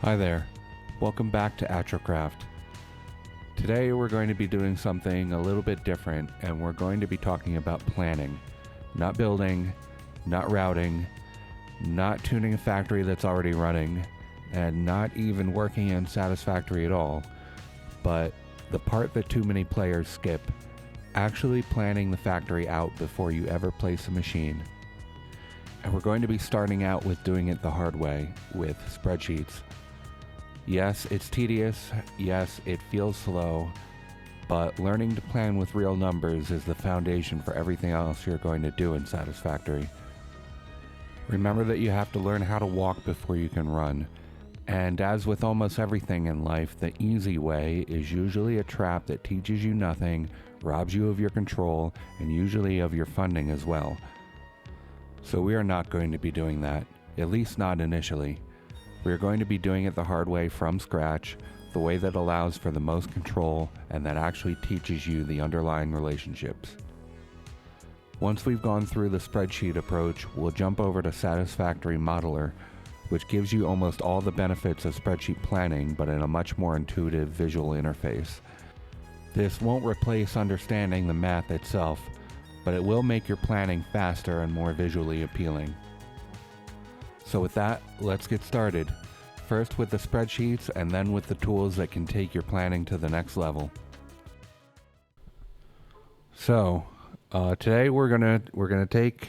Hi there, welcome back to AtroKraft. Today we're going to be doing something a little bit different, and we're going to be talking about planning. Not building, not routing, not tuning a factory that's already running, and not even working in Satisfactory at all, but the part that too many players skip, actually planning the factory out before you ever place a machine. And we're going to be starting out with doing it the hard way, with spreadsheets. Yes, it's tedious, yes, it feels slow, but learning to plan with real numbers is the foundation for everything else you're going to do in Satisfactory. Remember that you have to learn how to walk before you can run, and as with almost everything in life, the easy way is usually a trap that teaches you nothing, robs you of your control, and usually of your funding as well. So we are not going to be doing that, at least not initially. We are going to be doing it the hard way from scratch, the way that allows for the most control and that actually teaches you the underlying relationships. Once we've gone through the spreadsheet approach, we'll jump over to Satisfactory Modeller, which gives you almost all the benefits of spreadsheet planning, but in a much more intuitive visual interface. This won't replace understanding the math itself, but it will make your planning faster and more visually appealing. So with that, let's get started. First with the spreadsheets and then with the tools that can take your planning to the next level. So today we're gonna take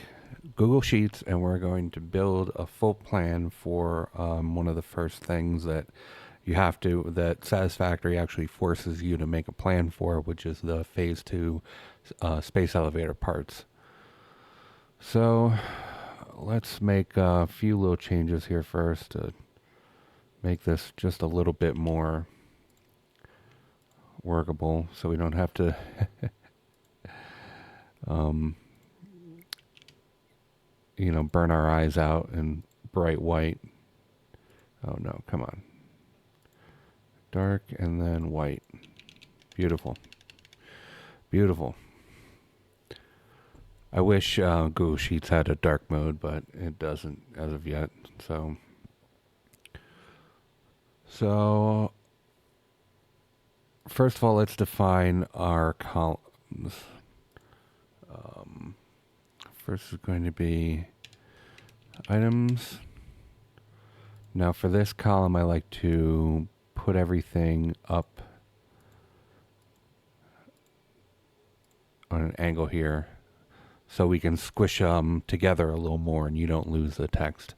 Google Sheets and we're going to build a full plan for one of the first things that that Satisfactory actually forces you to make a plan for, which is the phase 2 space elevator parts. So let's make a few little changes here first to make this just a little bit more workable so we don't have to burn our eyes out in bright white. Oh no, come on. Dark and then white. Beautiful. Beautiful. I wish Google Sheets had a dark mode, but it doesn't as of yet. So first of all, let's define our columns. First is going to be items. Now for this column, I like to put everything up on an angle here, so we can squish them together a little more and you don't lose the text.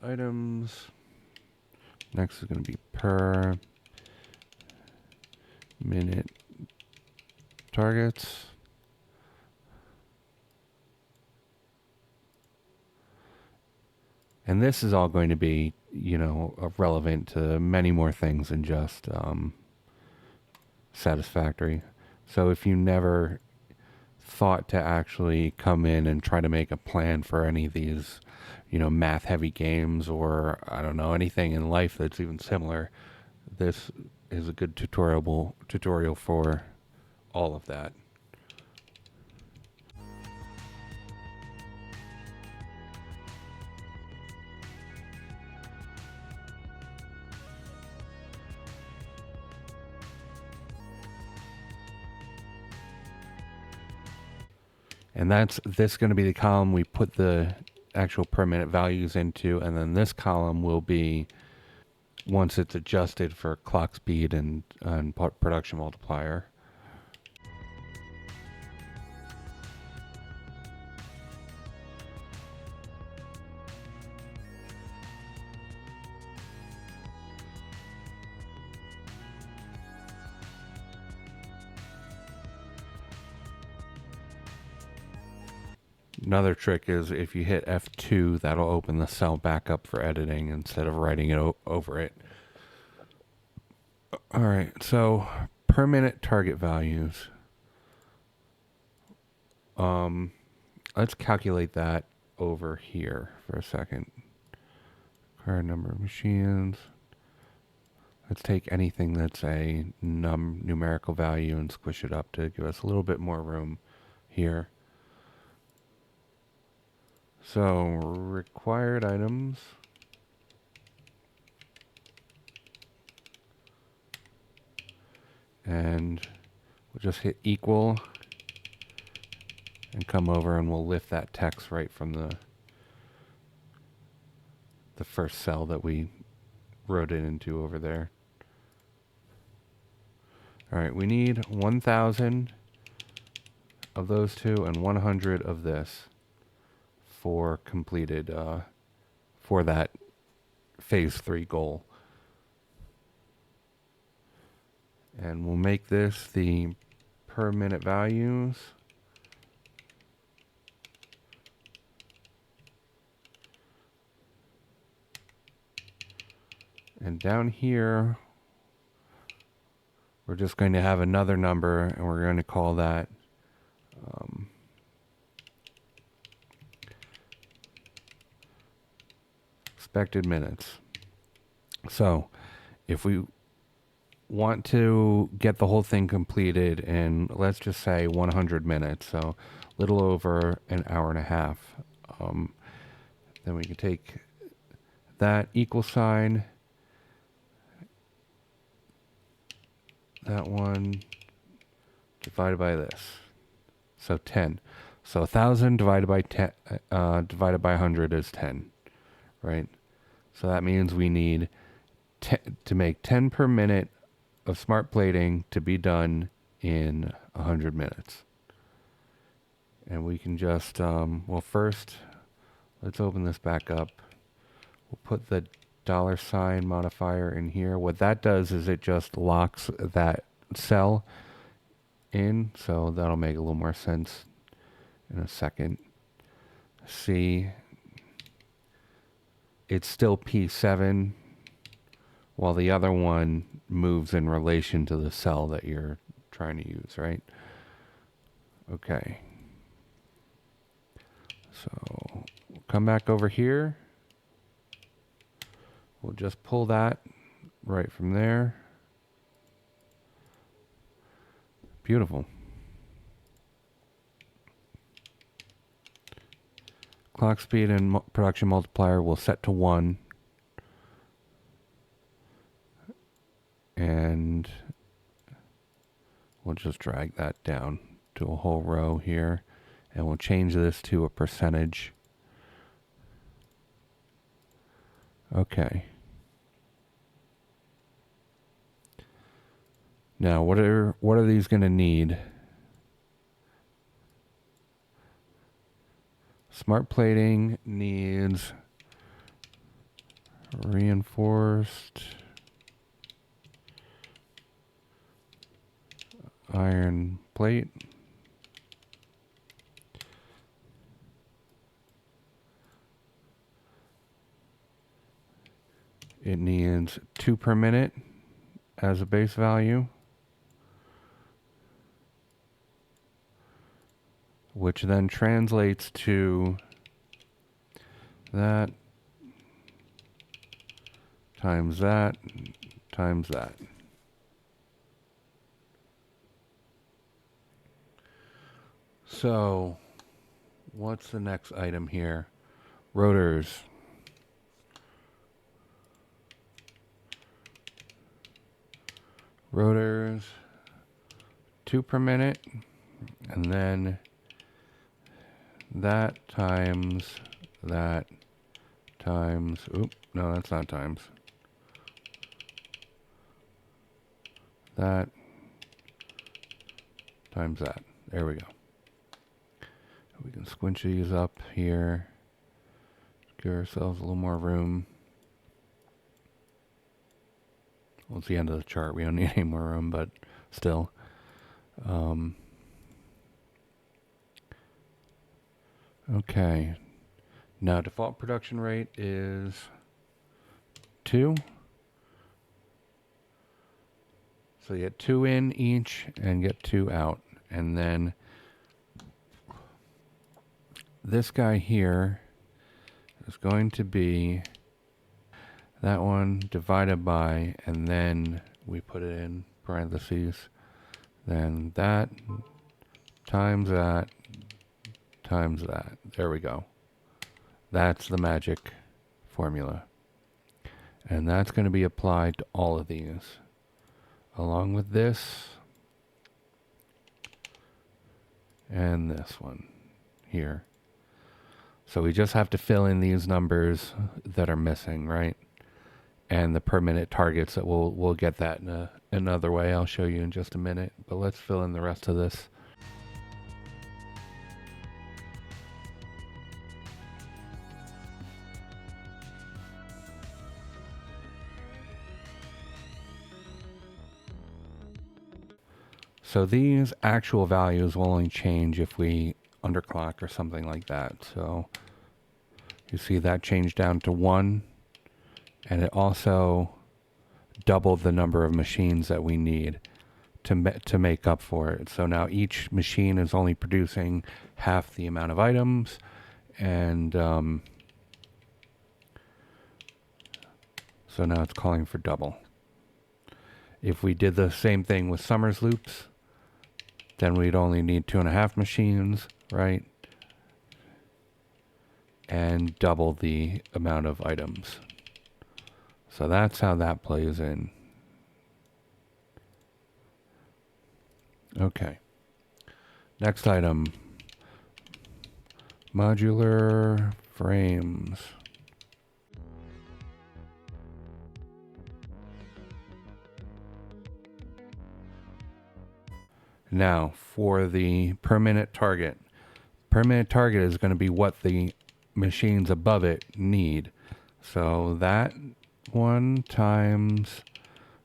Items. Next is going to be per minute targets. And this is all going to be, relevant to many more things than just Satisfactory. So if you never thought to actually come in and try to make a plan for any of these, math heavy games or I don't know, anything in life that's even similar, this is a good tutorial for all of that. And this going to be the column we put the actual per minute values into, and then this column will be once it's adjusted for clock speed and production multiplier. Another trick is if you hit F2, that'll open the cell back up for editing instead of writing it over it. All right, so per minute target values. Let's calculate that over here for a second. Current number of machines. Let's take anything that's a numerical value and squish it up to give us a little bit more room here. So required items And we'll just hit equal and come over and we'll lift that text right from the first cell that we wrote it into over there. All right, we need 1,000 of those two and 100 of this for completed, for that phase 3 goal. And we'll make this the per minute values. And down here, we're just going to have another number, and we're going to call that expected minutes. So if we want to get the whole thing completed in, let's just say 100 minutes, so a little over an hour and a half, then we can take that equal sign, that one, divided by this. So 10. So 1,000 divided by 10, divided by 100 is 10, right? So that means we need to make 10 per minute of smart plating to be done in 100 minutes. And we can just, well, first, let's open this back up. We'll put the $sign modifier in here. What that does is it just locks that cell in, so that'll make a little more sense in a second. See, it's still P7 while the other one moves in relation to the cell that you're trying to use, right? Okay. So we'll come back over here. We'll just pull that right from there. Beautiful. Clock speed and production multiplier will set to 1. And we'll just drag that down to a whole row here. And we'll change this to a percentage. Okay. Now, what are these going to need? Smart plating needs reinforced iron plate. It needs 2 per minute as a base value, which then translates to that times that times that. So, what's the next item here? Rotors. Rotors, 2 per minute, and then that times, oop, no, that's not times. That times that. There we go. We can squinch these up here, give ourselves a little more room. Well, it's the end of the chart. We don't need any more room, but still. Okay. Now, default production rate is 2. So you get 2 in each and get 2 out. And then this guy here is going to be that one divided by, and then we put it in parentheses, then that times that times that. There we go. That's the magic formula. And that's going to be applied to all of these. Along with this, and this one here. So we just have to fill in these numbers that are missing, right? And the per minute targets that we'll get that in another way. I'll show you in just a minute, but let's fill in the rest of this. So these actual values will only change if we underclock or something like that. So you see that changed down to 1, and it also doubled the number of machines that we need to make up for it. So now each machine is only producing half the amount of items, and so now it's calling for double. If we did the same thing with Summers loops, then we'd only need 2.5 machines, right? And double the amount of items. So that's how that plays in. Okay. Next item. Modular frames. Now, for the per minute target. Per minute target is going to be what the machines above it need. So that 1 times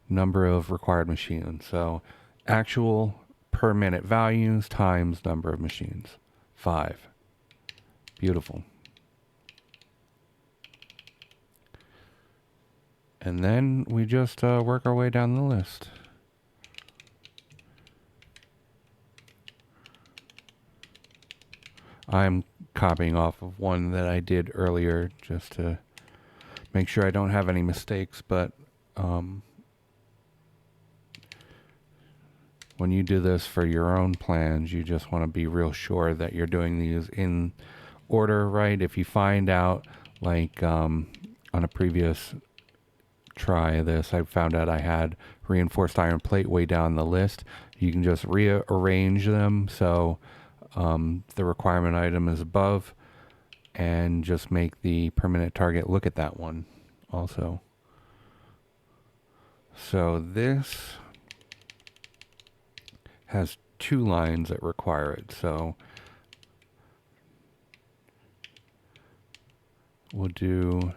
number of required machines. So actual per minute values times number of machines. 5. Beautiful. And then we just work our way down the list. I'm copying off of one that I did earlier just to make sure I don't have any mistakes, but when you do this for your own plans, you just want to be real sure that you're doing these in order, right? If you find out, like on a previous try of this, I found out I had reinforced iron plate way down the list. You can just rearrange them so the requirement item is above, and just make the per minute target look at that one also. So this has 2 lines that require it. So we'll do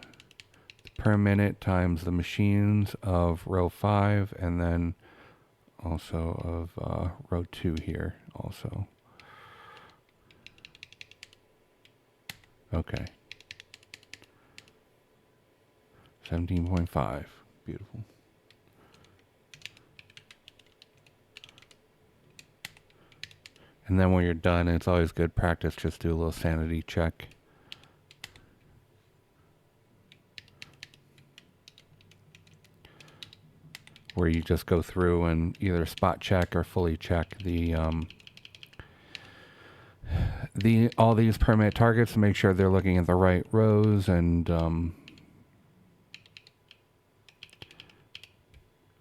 per minute times the machines of row 5, and then also of row 2 here also. Okay. 17.5. Beautiful. And then when you're done, it's always good practice, just do a little sanity check. Where you just go through and either spot check or fully check all these per minute targets to make sure they're looking at the right rows, and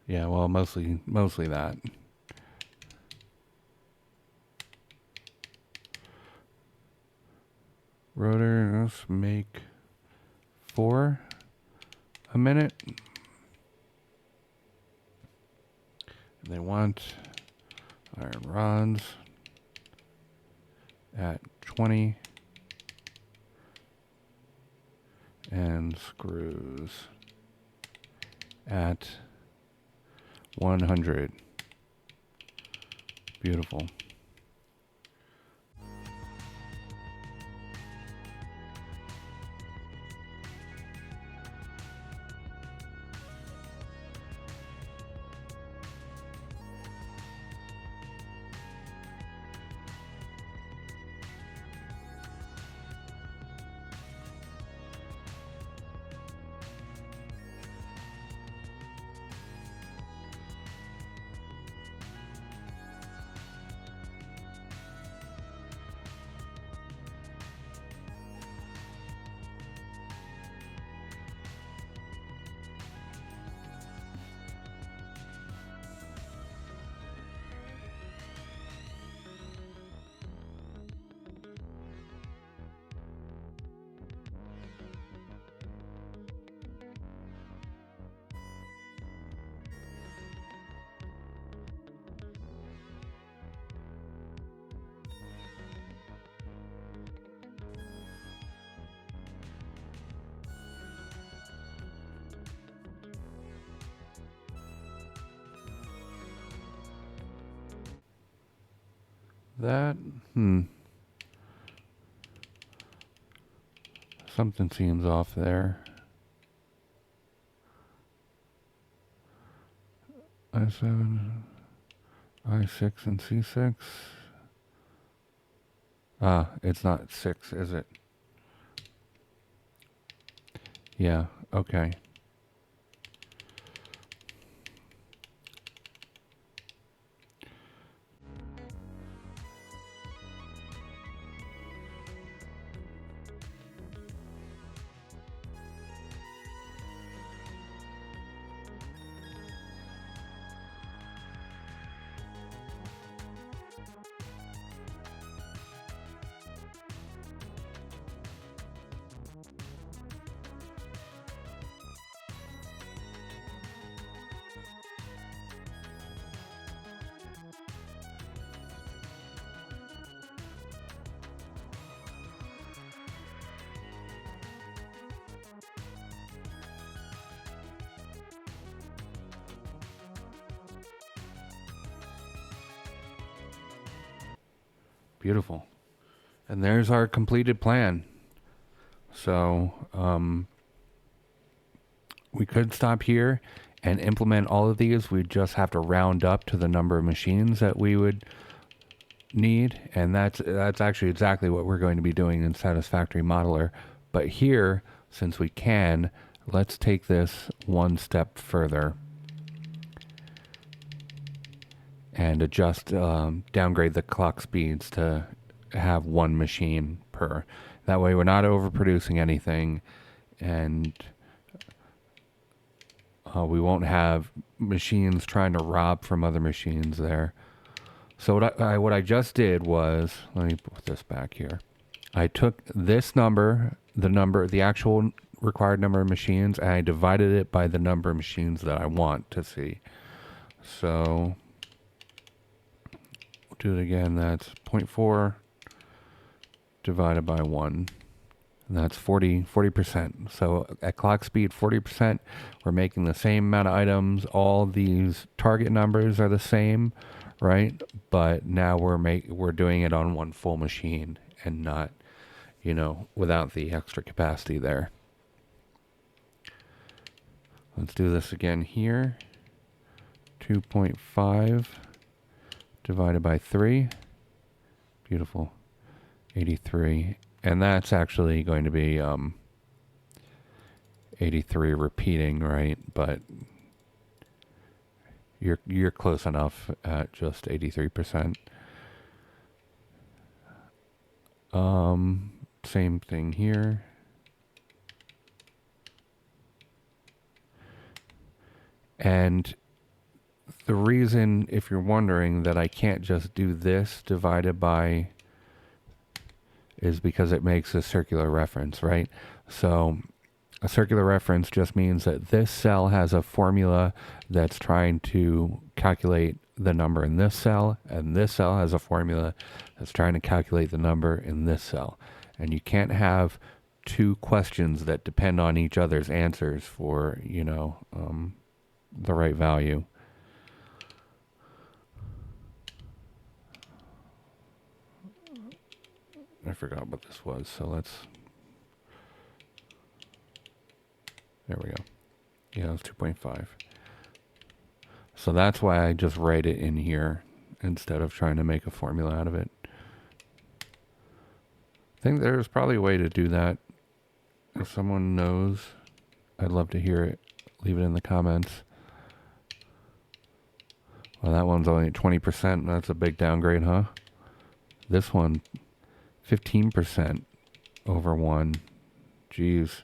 yeah, well, mostly that. Rotor, let's make 4 a minute. They want iron rods at 20 and screws at 100. Beautiful. that, something seems off there. I7, I6, and C6. Ah, it's not 6, is it? Yeah, okay. Beautiful. And there's our completed plan. So we could stop here and implement all of these. We just have to round up to the number of machines that we would need. And that's actually exactly what we're going to be doing in Satisfactory Modeller. But here, since we can, let's take this one step further and adjust, downgrade the clock speeds to have one machine per. That way we're not overproducing anything, and we won't have machines trying to rob from other machines there. So what I just did was, let me put this back here. I took this number, the actual required number of machines, and I divided it by the number of machines that I want to see. So we'll do it again. That's 0.4 divided by 1. And that's 40%. So at clock speed 40%, we're making the same amount of items. All these target numbers are the same, right? But now we're doing it on one full machine and not, without the extra capacity there. Let's do this again here. 2.5 divided by 3. Beautiful. 83. And that's actually going to be 83 repeating, right? But you're close enough at just 83%. Same thing here. And the reason, if you're wondering, that I can't just do this divided by is because it makes a circular reference, right? So a circular reference just means that this cell has a formula that's trying to calculate the number in this cell, and this cell has a formula that's trying to calculate the number in this cell. And you can't have two questions that depend on each other's answers for, the right value. I forgot what this was, so there we go. Yeah, it's 2.5. So that's why I just write it in here instead of trying to make a formula out of it. I think there's probably a way to do that. If someone knows, I'd love to hear it. Leave it in the comments. Well, that one's only at 20%. That's a big downgrade, huh? This one, 15% over 1. Jeez.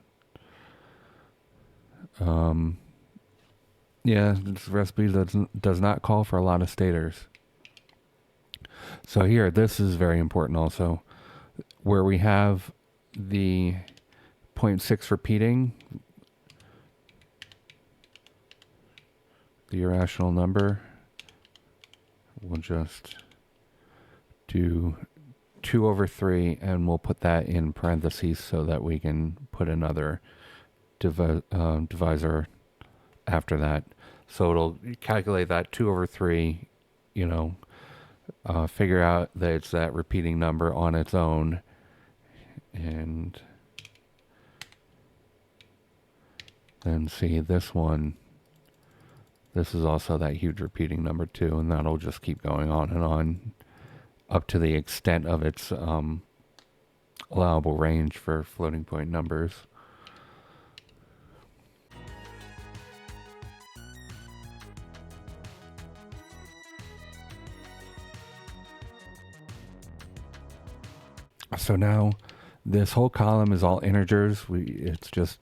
Yeah, this recipe does not call for a lot of stators. So here, this is very important also. Where we have the 0.6 repeating, the irrational number, we'll just do 2 over 3, and we'll put that in parentheses so that we can put another divisor after that. So it'll calculate that 2 over 3, figure out that it's that repeating number on its own. And then see this one. This is also that huge repeating number too, and that'll just keep going on and on up to the extent of its allowable range for floating point numbers. So now this whole column is all integers. It's just,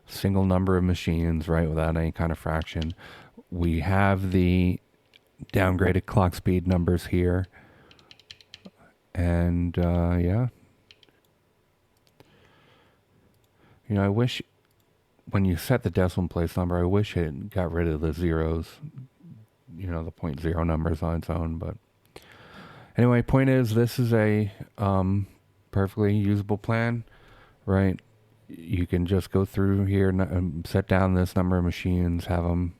single number of machines, right, without any kind of fraction. We have the downgraded clock speed numbers here. And yeah. I wish when you set the decimal place number, I wish it got rid of the zeros, the 0.0 numbers on its own. But anyway, point is, this is a perfectly usable plan, right? You can just go through here and set down this number of machines, have them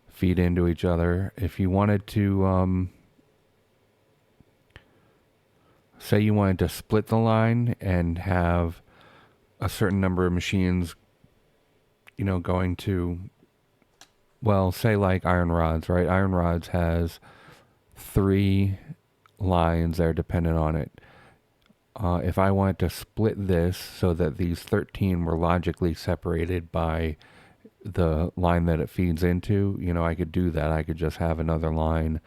feed into each other. If you wanted to, say you wanted to split the line and have a certain number of machines, going to, well, say like iron rods, right? Iron rods has 3 lines that are dependent on it. If I wanted to split this so that these 13 were logically separated by the line that it feeds into, I could do that. I could just have another line,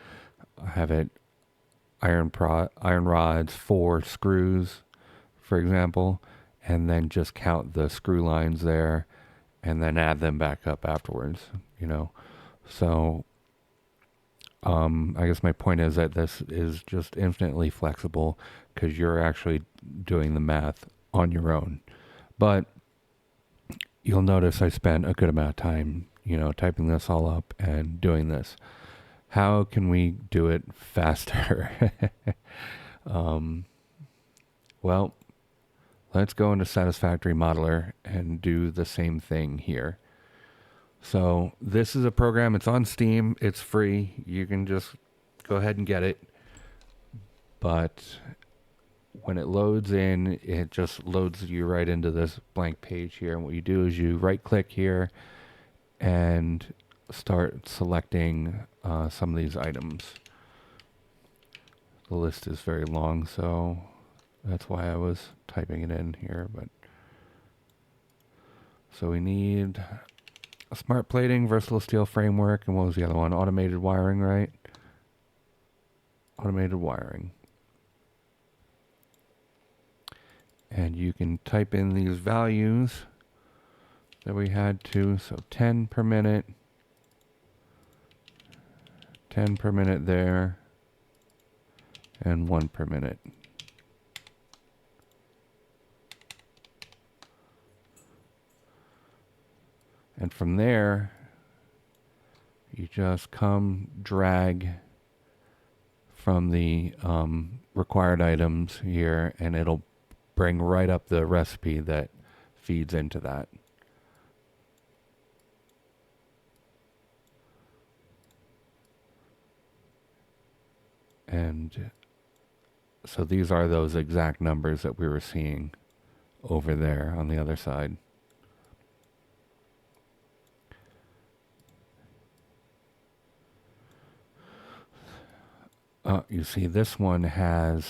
have it iron rods, 4 screws, for example, and then just count the screw lines there and then add them back up afterwards, So I guess my point is that this is just infinitely flexible because you're actually doing the math on your own. But you'll notice I spent a good amount of time, typing this all up and doing this. How can we do it faster? Well, let's go into Satisfactory Modeller and do the same thing here. So this is a program, it's on Steam, it's free, you can just go ahead and get it. But when it loads in, it just loads you right into this blank page here. And what you do is you right click here and start selecting some of these items. The list is very long, so that's why I was typing it in here. But so we need a smart plating, versatile steel framework, and what was the other one? Automated wiring, right? Automated wiring. And you can type in these values that we had to. So 10 per minute, 10 per minute there, and 1 per minute. And from there, you just come drag from the required items here, and it'll bring right up the recipe that feeds into that. And so these are those exact numbers that we were seeing over there on the other side. You see this one has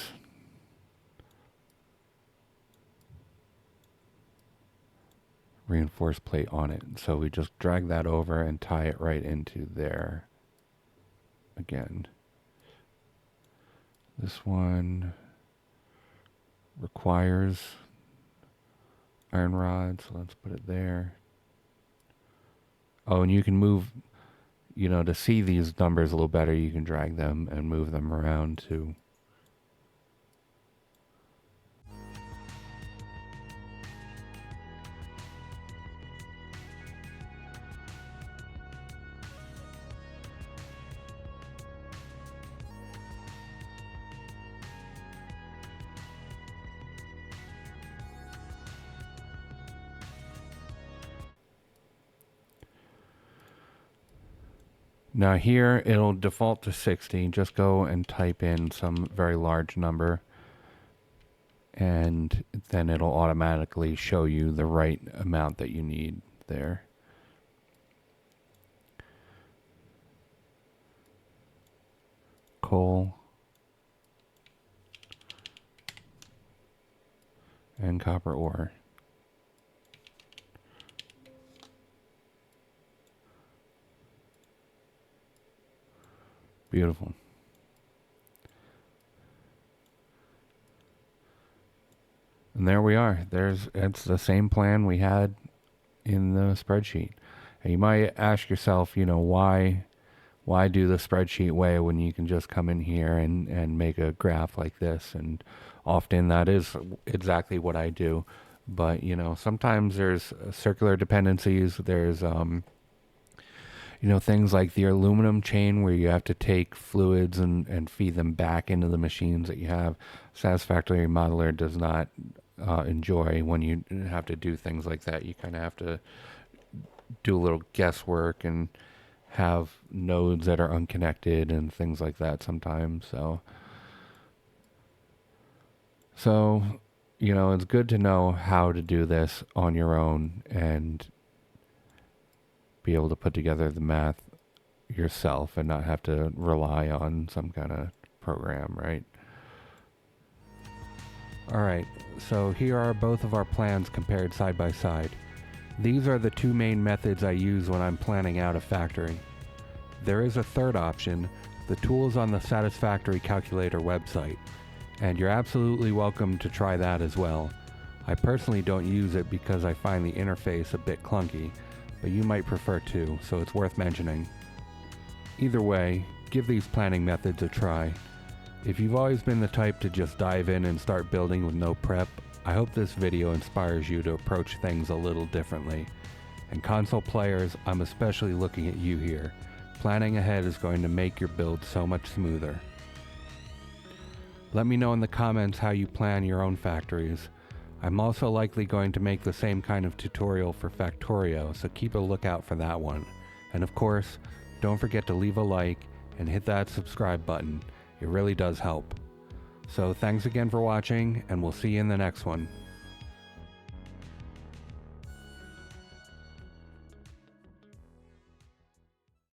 reinforced plate on it. So we just drag that over and tie it right into there again. This one requires iron rods, so let's put it there. Oh, and you can move, to see these numbers a little better, you can drag them and move them around too. Now here it'll default to 60. Just go and type in some very large number, and then it'll automatically show you the right amount that you need there. Coal and copper ore. Beautiful. And there we are. It's the same plan we had in the spreadsheet. And you might ask yourself, why do the spreadsheet way when you can just come in here and make a graph like this? And often that is exactly what I do. But, sometimes there's circular dependencies. There's, things like the aluminum chain where you have to take fluids and feed them back into the machines that you have. Satisfactory Modeller does not enjoy when you have to do things like that. You kind of have to do a little guesswork and have nodes that are unconnected and things like that sometimes. So, it's good to know how to do this on your own and be able to put together the math yourself and not have to rely on some kind of program, right? All right, so here are both of our plans compared side by side. These are the two main methods I use when I'm planning out a factory. There is a third option. The tool is on the Satisfactory Calculator website, and you're absolutely welcome to try that as well. I personally don't use it because I find the interface a bit clunky, but you might prefer to, so it's worth mentioning. Either way, give these planning methods a try. If you've always been the type to just dive in and start building with no prep, I hope this video inspires you to approach things a little differently. And console players, I'm especially looking at you here. Planning ahead is going to make your build so much smoother. Let me know in the comments how you plan your own factories. I'm also likely going to make the same kind of tutorial for Factorio, so keep a lookout for that one. And of course, don't forget to leave a like and hit that subscribe button. It really does help. So thanks again for watching, and we'll see you in the next one.